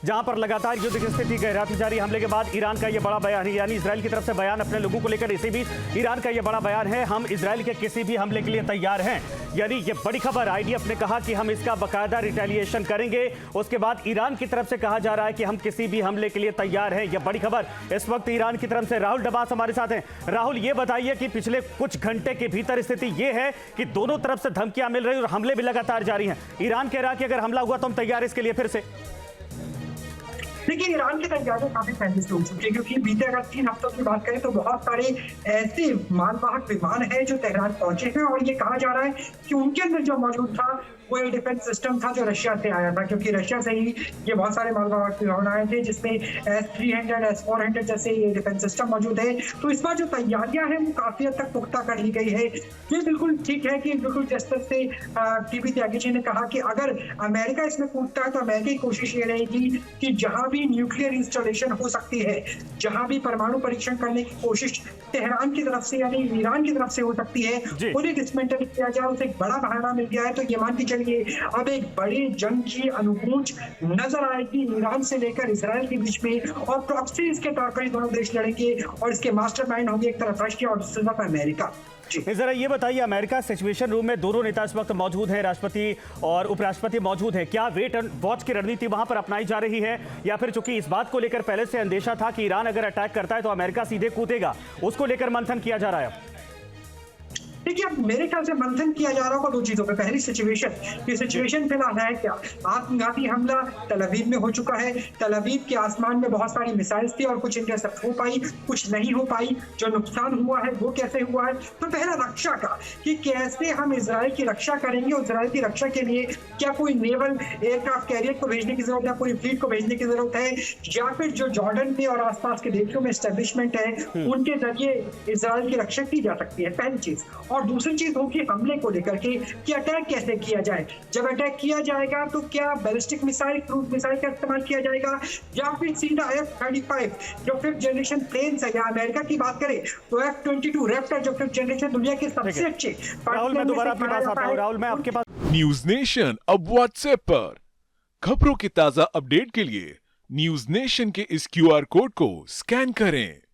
जहां पर लगातार युद्ध की स्थिति गहराती जा रही हमले के बाद ईरान का यह बड़ा बयान है, यानी इजराइल की तरफ से बयान अपने लोगों को लेकर। इसी बीच ईरान का यह बड़ा बयान है, हम इजराइल के किसी भी हमले के लिए तैयार हैं। यानी ये बड़ी खबर। आईडीएफ ने कहा कि हम इसका बाकायदा रिटेलिएशन करेंगे। उसके बाद ईरान की तरफ से कहा जा रहा है कि हम किसी भी हमले के लिए तैयार हैं। यह बड़ी खबर इस वक्त ईरान की तरफ से। राहुल डबास हमारे साथ हैं। राहुल, ये बताइए कि पिछले कुछ घंटे के भीतर स्थिति ये है कि दोनों तरफ से धमकियां मिल रही और हमले भी लगातार जारी हैं। ईरान कह रहा है कि अगर हमला हुआ तो हम तैयार इसके लिए फिर से। देखिए, ईरान की तैयारियां काफी पहले से हो चुकी है, क्योंकि बीते अगर 3 हफ्तों की बात करें तो बहुत सारे ऐसे मालवाहक विमान हैं जो तेहरान पहुंचे हैं और ये कहा जा रहा है कि उनके अंदर जो मौजूद था वो एक डिफेंस सिस्टम था जो रशिया से आया था, क्योंकि रशिया से ही ये बहुत सारे मालवाहक विमान आए थे जिसमें S-300 S-400 जैसे ये डिफेंस सिस्टम मौजूद है। तो इस बार जो तैयारियां हैं वो काफी हद तक पुख्ता कर ली गई है। ये बिल्कुल ठीक है कि बिल्कुल जिस तरह से टीबी त्यागी जी ने कहा कि अगर अमेरिका इसमें कूदता है तो अमेरिका की कोशिश ये रहेगी कि जहां भी न्यूक्लियर इंस्टॉलेशन हो सकती है, जहां भी परमाणु परीक्षण करने की कोशिश तेहरान की तरफ से यानी ईरान की तरफ से हो सकती है, उन्हें डिसमेंटल किया जाए। उसे एक बड़ा बहाना मिल गया है। तो ये मान के चलिए अब एक बड़ी जंग की अनुगूंज नजर आएगी ईरान से लेकर इजराइल के बीच में, और प्रॉक्सी इसके तौर पर दोनों देश लड़ेंगे और इसके मास्टरमाइंड होंगे एक तरफ रशिया और दूसरी तरफ अमेरिका। जरा ये बताइए, अमेरिका सिचुएशन रूम में दोनों नेता इस वक्त मौजूद हैं, राष्ट्रपति और उपराष्ट्रपति मौजूद हैं। क्या वेट एंड वॉच की रणनीति वहां पर अपनाई जा रही है, या फिर चूंकि इस बात को लेकर पहले से अंदेशा था कि ईरान अगर अटैक करता है तो अमेरिका सीधे कूदेगा, उसको लेकर मंथन किया जा रहा है? देखिए, अब मेरे ख्याल से मंथन किया जा रहा होगा 2 चीजों पे। पहली सिचुएशन फिलहाल है क्या? आत्मघाती हमला तल अवीव में हो चुका है। तल अवीव के आसमान में बहुत सारी मिसाइल्स थी और कुछ इंटरसेप्ट हो पाई, कुछ नहीं हो पाई। जो नुकसान हुआ है वो कैसे हुआ है? तो पहला रक्षा का, कि कैसे हम इजराइल की रक्षा करेंगे। इजराइल की रक्षा के लिए क्या कोई नेवल एयरक्राफ्ट कैरियर को भेजने की जरूरत है, पूरी फ्लीट को भेजने की जरूरत है, या फिर जो जॉर्डन में और आसपास के देशों में एस्टेब्लिशमेंट है उनके जरिए इजराइल की रक्षा की जा सकती है, पहली चीज। और दूसरी चीज होगी हमले को लेकर के कि अटैक कैसे किया जाए। जब अटैक किया जाएगा तो क्या बैलिस्टिक मिसाइल, क्रूज मिसाइल का इस्तेमाल किया जाएगा, या फिर सीधा F-35 जो 5th जनरेशन प्लेन्स है, या अमेरिका की बात करें तो F-22 रैप्टर जो 5th जनरेशन दुनिया के सबसे अच्छे। राहुल, मैं दोबारा आपके पास आता हूं। राहुल, मैं आपके पास। न्यूज नेशन अब व्हाट्सएप पर खबरों की ताजा अपडेट के लिए न्यूज नेशन के इस QR कोड को स्कैन करें।